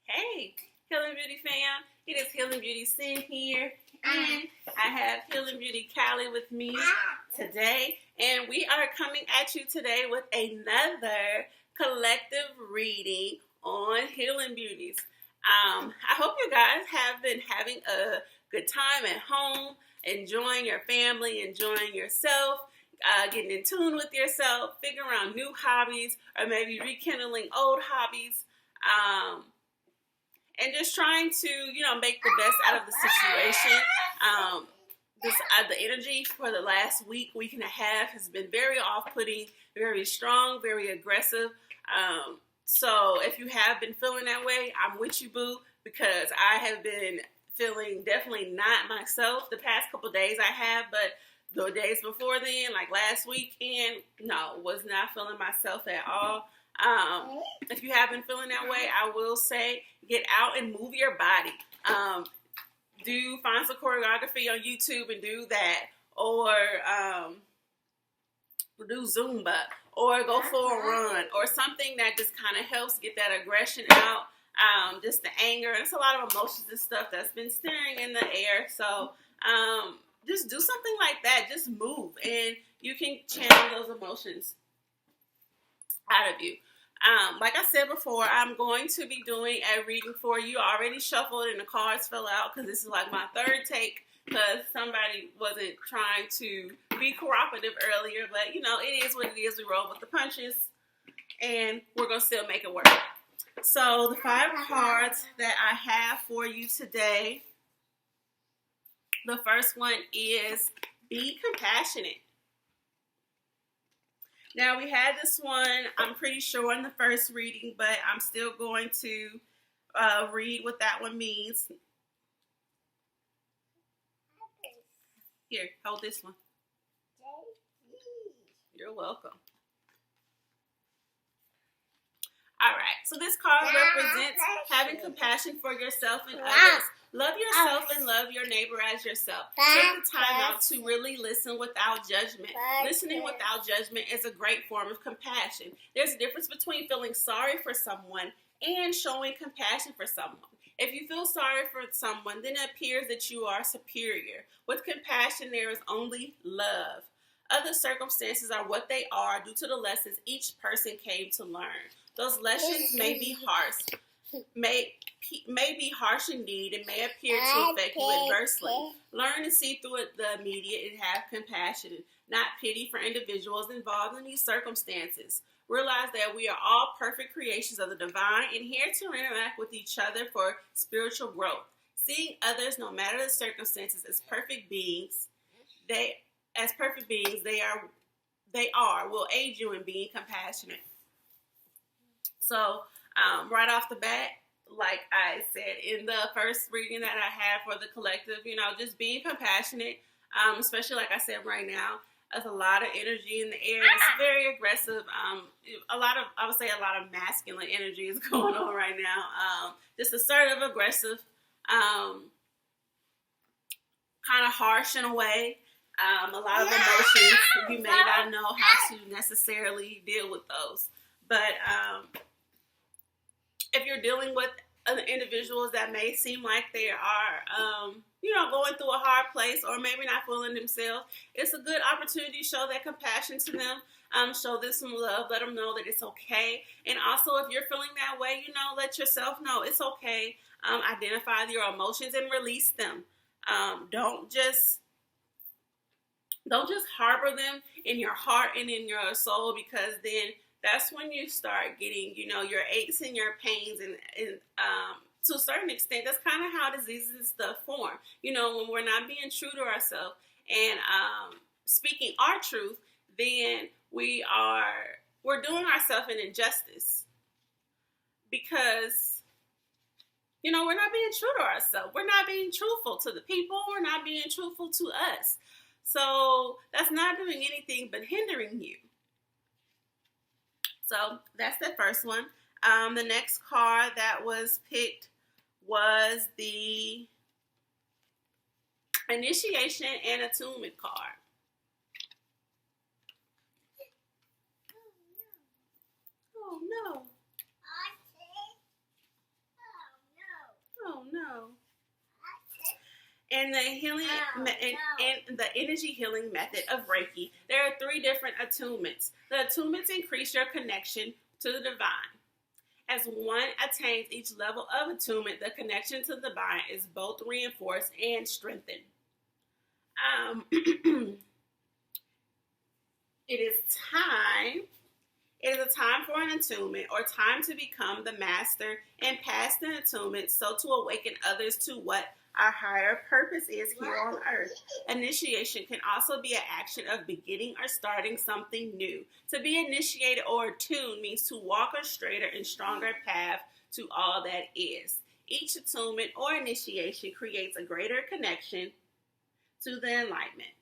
Hey, Healing Beauty fam. It is Healing Beauty Cin here. And I have Healing Beauty Callie with me today. And we are coming at you today with another collective reading on Healing Beauties. I hope you guys have been having a good time at home, enjoying your family, enjoying yourself, getting in tune with yourself, figuring out new hobbies, or maybe rekindling old hobbies. And just trying to, make the best out of the situation. The energy for the last week and a half has been very off-putting, very strong, very aggressive. So if you have been feeling that way, I'm with you, boo, because I have been feeling definitely not myself the past couple days I have, but the days before then, like last weekend, no, was not feeling myself at all. If you have been feeling that way, I will say get out and move your body. Find some choreography on YouTube and do that, or do Zumba, or go for a run, or something that just kind of helps get that aggression out, just the anger. There's a lot of emotions and stuff that's been stirring in the air, so just do something like that. Just move, and you can channel those emotions out of you. Like I said before, I'm going to be doing a reading for you. I already shuffled and the cards fell out because this is like my third take because somebody wasn't trying to be cooperative earlier. But, it is what it is. We roll with the punches and we're going to still make it work. So the 5 cards that I have for you today, the first one is be compassionate. Now, we had this one, I'm pretty sure, in the first reading, but I'm still going to read what that one means. Here, hold this one. You're welcome. All right, so this card represents having compassion for yourself and others. Love yourself and love your neighbor as yourself. Take the time out to really listen without judgment. Listening without judgment is a great form of compassion. There's a difference between feeling sorry for someone and showing compassion for someone. If you feel sorry for someone, then it appears that you are superior. With compassion, there is only love. Other circumstances are what they are due to the lessons each person came to learn. Those lessons may be harsh, may be harsh indeed, and may appear to affect you adversely. Learn to see through the immediate and have compassion, not pity for individuals involved in these circumstances. Realize that we are all perfect creations of the divine and here to interact with each other for spiritual growth. Seeing others, no matter the circumstances, as perfect beings, they will aid you in being compassionate. So, right off the bat, like I said in the first reading that I had for the collective, just being compassionate, especially like I said right now, there's a lot of energy in the air. It's very aggressive. I would say a lot of masculine energy is going on right now. Just assertive, aggressive, kind of harsh in a way. A lot of emotions. You may not know how to necessarily deal with those. But if you're dealing with other individuals that may seem like they are, going through a hard place or maybe not feeling themselves, it's a good opportunity to show that compassion to them. Show them some love. Let them know that it's okay. And also, if you're feeling that way, let yourself know it's okay. Identify your emotions and release them. Don't just harbor them in your heart and in your soul, because then that's when you start getting, your aches and your pains, and to a certain extent, that's kind of how diseases and stuff form. When we're not being true to ourselves and speaking our truth, then we're doing ourselves an injustice, because we're not being true to ourselves. We're not being truthful to the people. We're not being truthful to us. So that's not doing anything but hindering you. So that's the first one. The next card that was picked was the Initiation and Attunement card. Oh no. In the healing in the energy healing method of Reiki, there are 3 different attunements. The attunements increase your connection to the divine. As one attains each level of attunement, the connection to the divine is both reinforced and strengthened. It is a time for an attunement, or time to become the master and pass the attunement, so to awaken others to what our higher purpose is here on earth. Initiation can also be an action of beginning or starting something new. To be initiated or attuned means to walk a straighter and stronger path to all that is. Each attunement or initiation creates a greater connection to the enlightenment.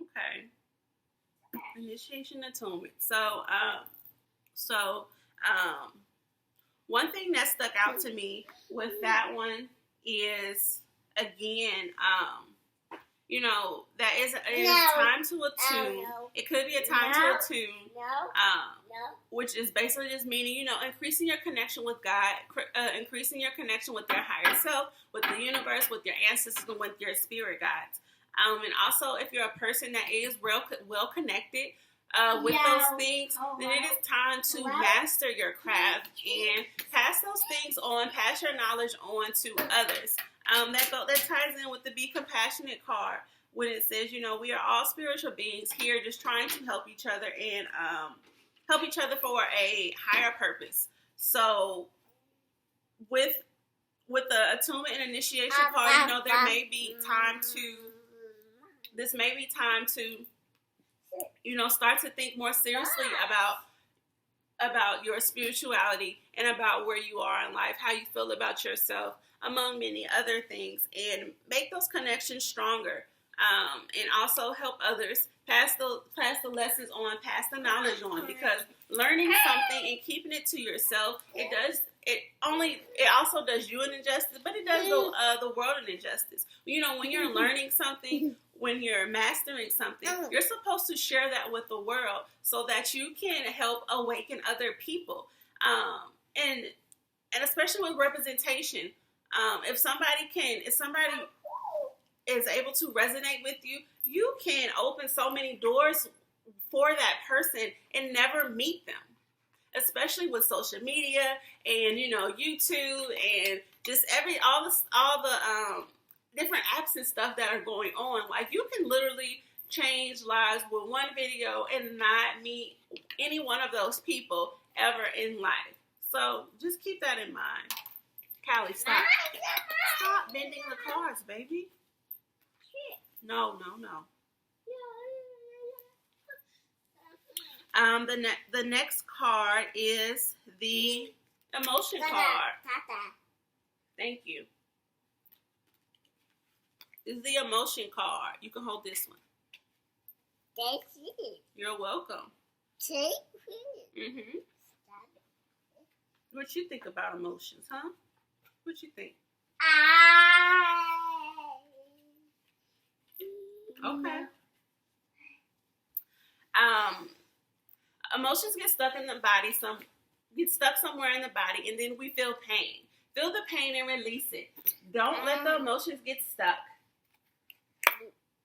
Okay. Initiation attunement. So, one thing that stuck out to me with that one is, again, that is time to attune. It could be a time to attune, which is basically just meaning, increasing your connection with God, increasing your connection with your higher self, with the universe, with your ancestors, and with your spirit guides. And also, if you're a person that is well connected with those things, then it is time to master your craft and pass those things on, pass your knowledge on to others. That ties in with the Be Compassionate card, when it says, we are all spiritual beings here just trying to help each other and help each other for a higher purpose. So with the attunement and initiation card, there may be time to... This may be time to, start to think more seriously about your spirituality and about where you are in life, how you feel about yourself, among many other things, and make those connections stronger. And also help others pass the lessons on, pass the knowledge on, because learning something and keeping it to yourself, it also does you an injustice, but it does the world an injustice. When you're learning something, when you're mastering something, you're supposed to share that with the world so that you can help awaken other people. And especially with representation, if somebody is able to resonate with you, you can open so many doors for that person and never meet them. Especially with social media and YouTube and just all the different apps and stuff that are going on. Like, you can literally change lives with one video and not meet any one of those people ever in life. So just keep that in mind. Callie, stop bending the cards, baby. No. The next card is the emotion card. Thank you. This is the emotion card. You can hold this one. Thank you. You're welcome. Thank you. Mm-hmm. What you think about emotions, huh? What you think? Okay. Emotions get stuck in the body, somewhere in the body, and then we feel pain. Feel the pain and release it. Don't let the emotions get stuck.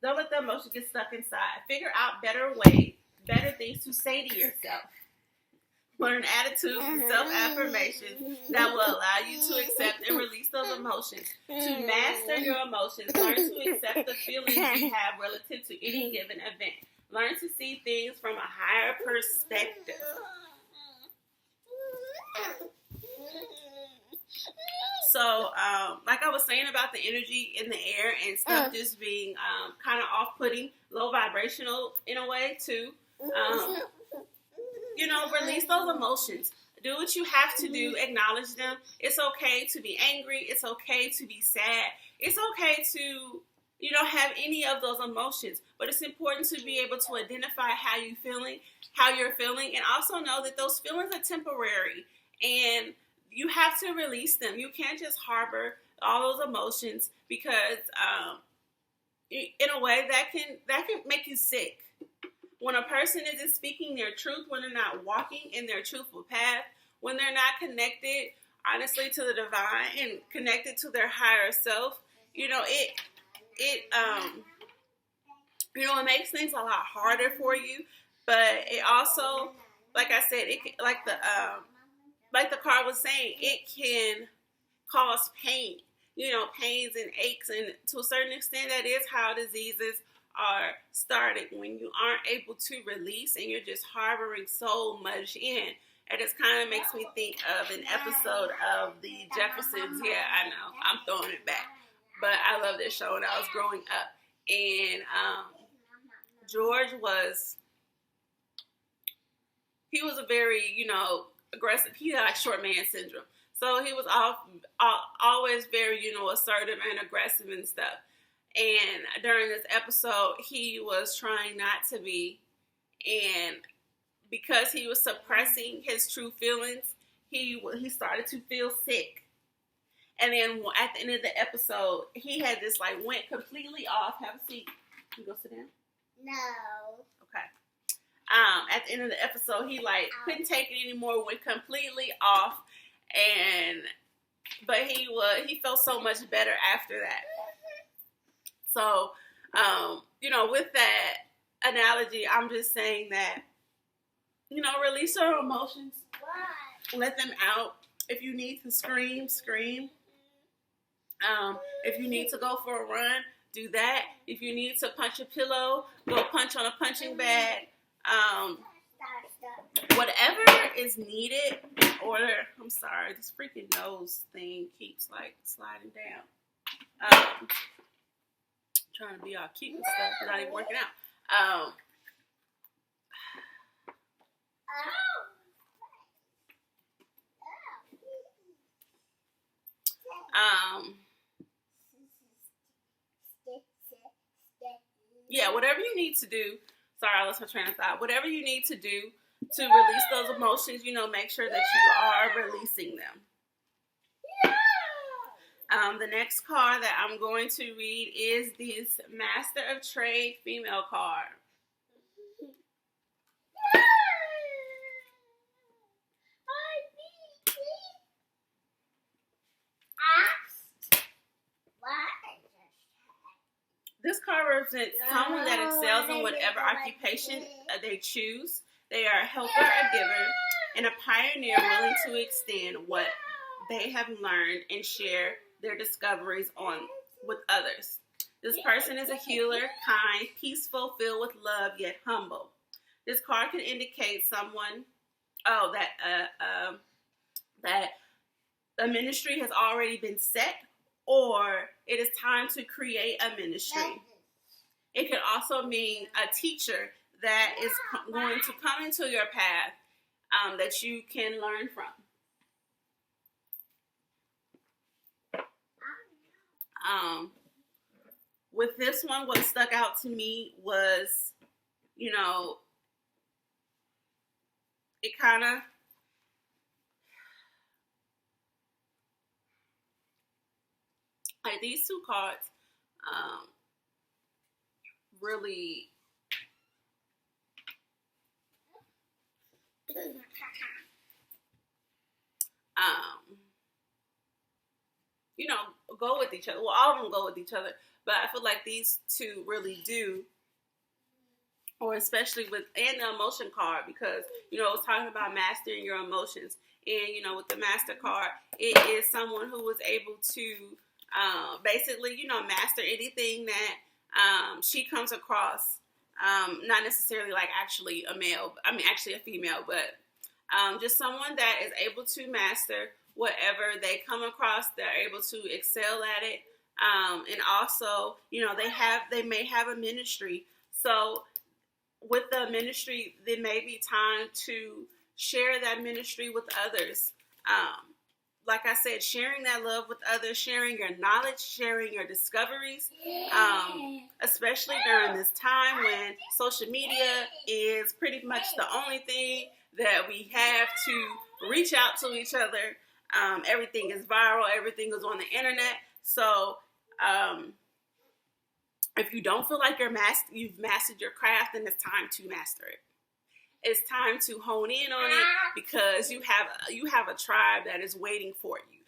Don't let the emotions get stuck inside. Figure out better ways, better things to say to yourself. Learn attitudes and self-affirmations that will allow you to accept and release those emotions. To master your emotions, learn to accept the feelings you have relative to any given event. Learn to see things from a higher perspective. So, like I was saying about the energy in the air and stuff just being kind of off-putting, low vibrational in a way too. Release those emotions. Do what you have to do. Acknowledge them. It's okay to be angry. It's okay to be sad. It's okay to, have any of those emotions. But it's important to be able to identify how you're feeling, and also know that those feelings are temporary. And you have to release them. You can't just harbor all those emotions, because in a way that can make you sick. When when a person isn't speaking their truth, when they're not walking in their truthful path, when they're not connected, honestly, to the divine and connected to their higher self, it it makes things a lot harder for you. But it also, like I said, like the card was saying, it can cause pain, pains and aches. And to a certain extent, that is how diseases are started, when you aren't able to release and you're just harboring so much in. It just kind of makes me think of an episode of The Jeffersons. Yeah, I know, I'm throwing it back. But I love this show when I was growing up. And George was a very, aggressive. He had like short man syndrome. So he was always very, assertive and aggressive and stuff. And during this episode, he was trying not to be. And because he was suppressing his true feelings, he started to feel sick. And then at the end of the episode, he had this went completely off. Have a seat. You go sit down? No. Okay. At the end of the episode, he couldn't take it anymore, went completely off, but he felt so much better after that. So, with that analogy, I'm just saying that, release your emotions, let them out. If you need to scream, scream. If you need to go for a run, do that. If you need to punch a pillow, go punch on a punching bag. Whatever is needed in order. I'm sorry, this freaking nose thing keeps sliding down. Trying to be all cute and stuff, not even working out. Yeah, whatever you need to do. Sorry, I lost my train of thought. Whatever you need to do to release those emotions, make sure that you are releasing them. The next card that I'm going to read is this Master of Trade female card. This card represents someone that excels in whatever occupation they choose. They are a helper, a giver, and a pioneer willing to extend what they have learned and share their discoveries with others. This person is a healer, kind, peaceful, filled with love, yet humble. This card can indicate someone, that a ministry has already been set, or it is time to create a ministry. It could also mean a teacher that is going to come into your path that you can learn from. With this one, what stuck out to me was, it kind of, these two cards really go with each other. Well, all of them go with each other, but I feel like these two really do, or especially and the emotion card, because, it was talking about mastering your emotions. And, with the Master card, it is someone who was able to basically, master anything that she comes across. Not necessarily actually a male, actually a female, but just someone that is able to master whatever they come across. They're able to excel at it. And also, they may have a ministry. So with the ministry, there may be time to share that ministry with others. Like I said, sharing that love with others, sharing your knowledge, sharing your discoveries, especially during this time when social media is pretty much the only thing that we have to reach out to each other. Everything is viral. Everything is on the internet. So If you don't feel like you've mastered your craft, then it's time to master it. It's time to hone in on it, because you have a tribe that is waiting for you.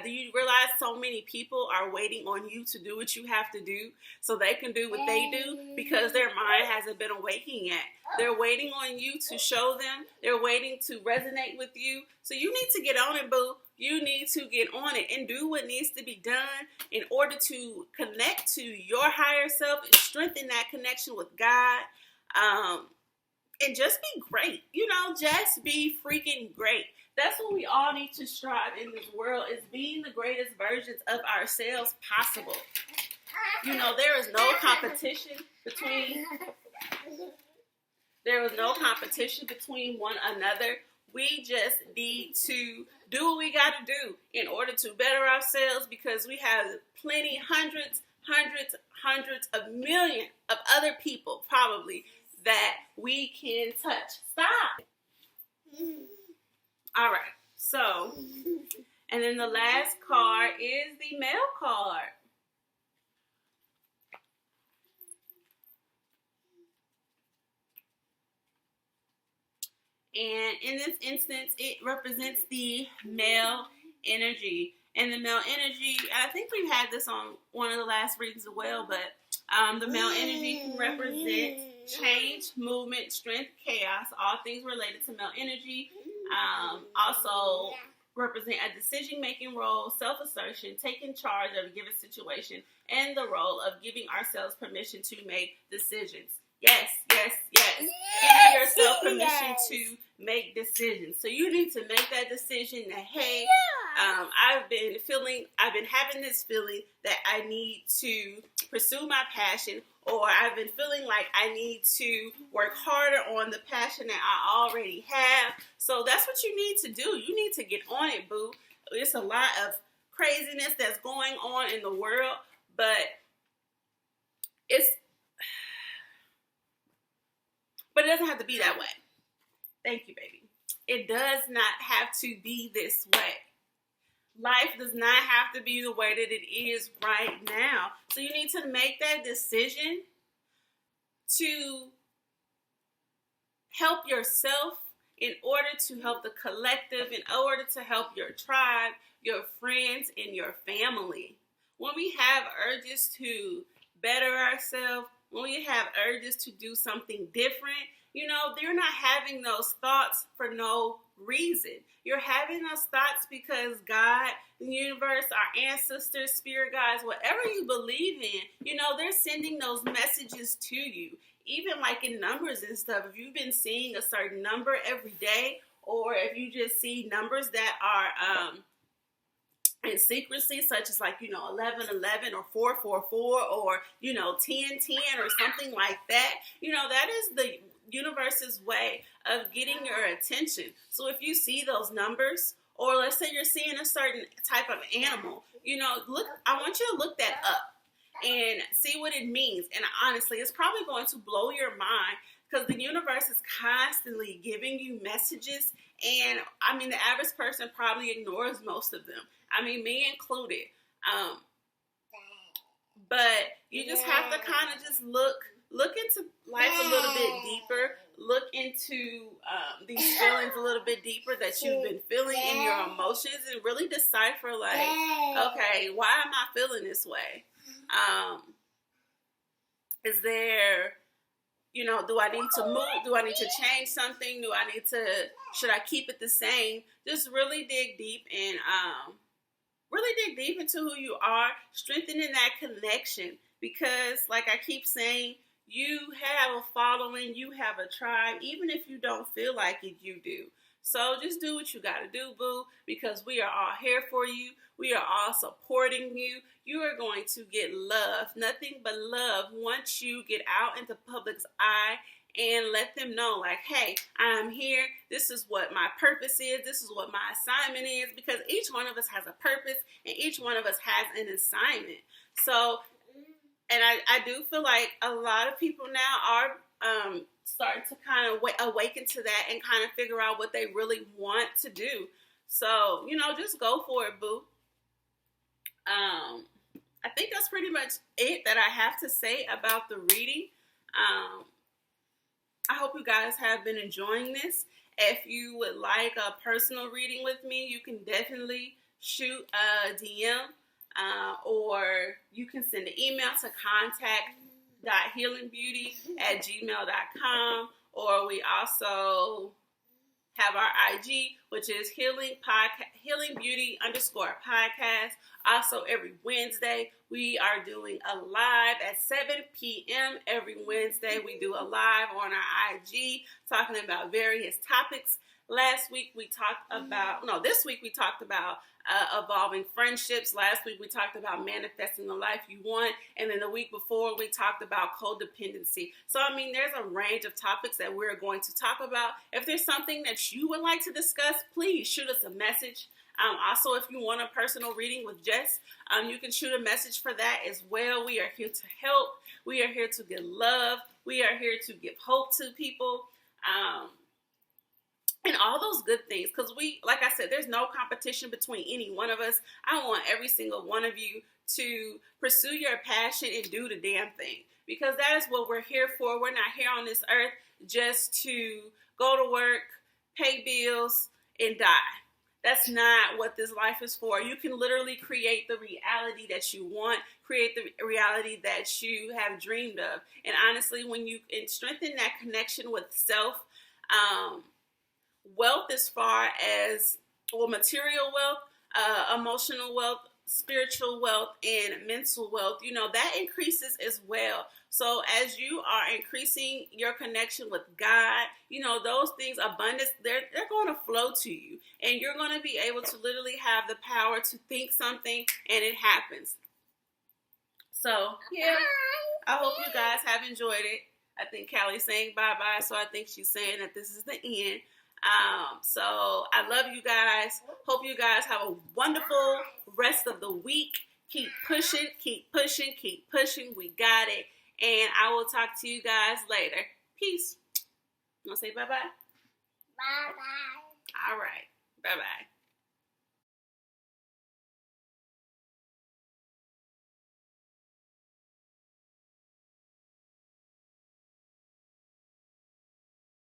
Do you realize so many people are waiting on you to do what you have to do so they can do what they do, because their mind hasn't been awakened yet. They're waiting on you to show them. They're waiting to resonate with you. So you need to get on it, boo. You need to get on it and do what needs to be done in order to connect to your higher self and strengthen that connection with God. And just be great. Just be freaking great. That's what we all need to strive in this world, is being the greatest versions of ourselves possible. There is no competition between one another. We just need to do what we got to do in order to better ourselves, because we have plenty, hundreds of millions of other people probably that we can touch. Stop. All right. So, and then the last card is the male card. And in this instance, it represents the male energy. And the male energy, I think we've had this on one of the last readings as well, but the male energy can represent change, movement, strength, chaos, all things related to male energy. Also represent a decision-making role, self-assertion, taking charge of a given situation, and the role of giving ourselves permission to make decisions. Yes. Giving yourself permission to make decisions. So you need to make that decision that, hey, I've been having this feeling that I need to pursue my passion, or I've been feeling like I need to work harder on the passion that I already have. So that's what you need to do. You need to get on it, boo. It's a lot of craziness that's going on in the world, but it doesn't have to be that way. Thank you, baby. It does not have to be this way. Life does not have to be the way that it is right now. So you need to make that decision to help yourself in order to help the collective, in order to help your tribe, your friends, and your family. When we have urges to better ourselves, when we have urges to do something different, you're not having those thoughts for no reason. You're having those thoughts because God, the universe, our ancestors, spirit guides, whatever you believe in, they're sending those messages to you. Even like in numbers and stuff, if you've been seeing a certain number every day, or if you just see numbers that are in secrecy, such as 1111 or 444 or 1010 or something like that, that is the universe's way of getting your attention. So if you see those numbers, or let's say you're seeing a certain type of animal, I want you to look that up and see what it means. And honestly, it's probably going to blow your mind, because the universe is constantly giving you messages. And the average person probably ignores most of them. Me included. But you just have to kind of just look into life a little bit deeper. Look into these feelings a little bit deeper that you've been feeling in your emotions, and really decipher okay, why am I feeling this way? Is there, do I need to move? Do I need to change something? Should I keep it the same? Just really dig deep and into who you are, strengthening that connection, because like I keep saying, you have a following, you have a tribe, even if you don't feel like it, you do. So just do what you got to do, boo, because we are all here for you. We are all supporting you. You are going to get love, nothing but love, once you get out into public's eye and let them know, hey, I'm here. This is what my purpose is. This is what my assignment is, because each one of us has a purpose and each one of us has an assignment. So, and I do feel like a lot of people now are starting to kind of awaken to that and kind of figure out what they really want to do. So, just go for it, boo. I think that's pretty much it that I have to say about the reading. I hope you guys have been enjoying this. If you would like a personal reading with me, you can definitely shoot a DM or you can send an email to contact.healingbeauty@gmail.com, or we also have our IG, which is healingbeauty_podcast. Also, every Wednesday, we are doing a live at 7 p.m. Every Wednesday, we do a live on our IG talking about various topics. This week we talked about evolving friendships. Last week we talked about manifesting the life you want. And then the week before we talked about codependency. So, I mean, there's a range of topics that we're going to talk about. If there's something that you would like to discuss, please shoot us a message. Also, if you want a personal reading with Jess, you can shoot a message for that as well. We are here to help. We are here to give love. We are here to give hope to people. And all those good things, because like I said, there's no competition between any one of us. I want every single one of you to pursue your passion and do the damn thing, because that is what we're here for. We're not here on this earth just to go to work, pay bills, and die. That's not what this life is for. You can literally create the reality that you want, create the reality that you have dreamed of. And honestly, when you strengthen that connection with self, wealth as far as material wealth, emotional wealth, spiritual wealth, and mental wealth, that increases as well. So as you are increasing your connection with God, those things, abundance, they're going to flow to you. And you're going to be able to literally have the power to think something and it happens. So, yeah, I hope you guys have enjoyed it. I think Callie's saying bye-bye, so I think she's saying that this is the end. So I love you guys. Hope you guys have a wonderful rest of the week. Keep pushing, keep pushing, keep pushing. We got it. And I will talk to you guys later. Peace. You want to say bye-bye? Bye-bye. All right. Bye-bye.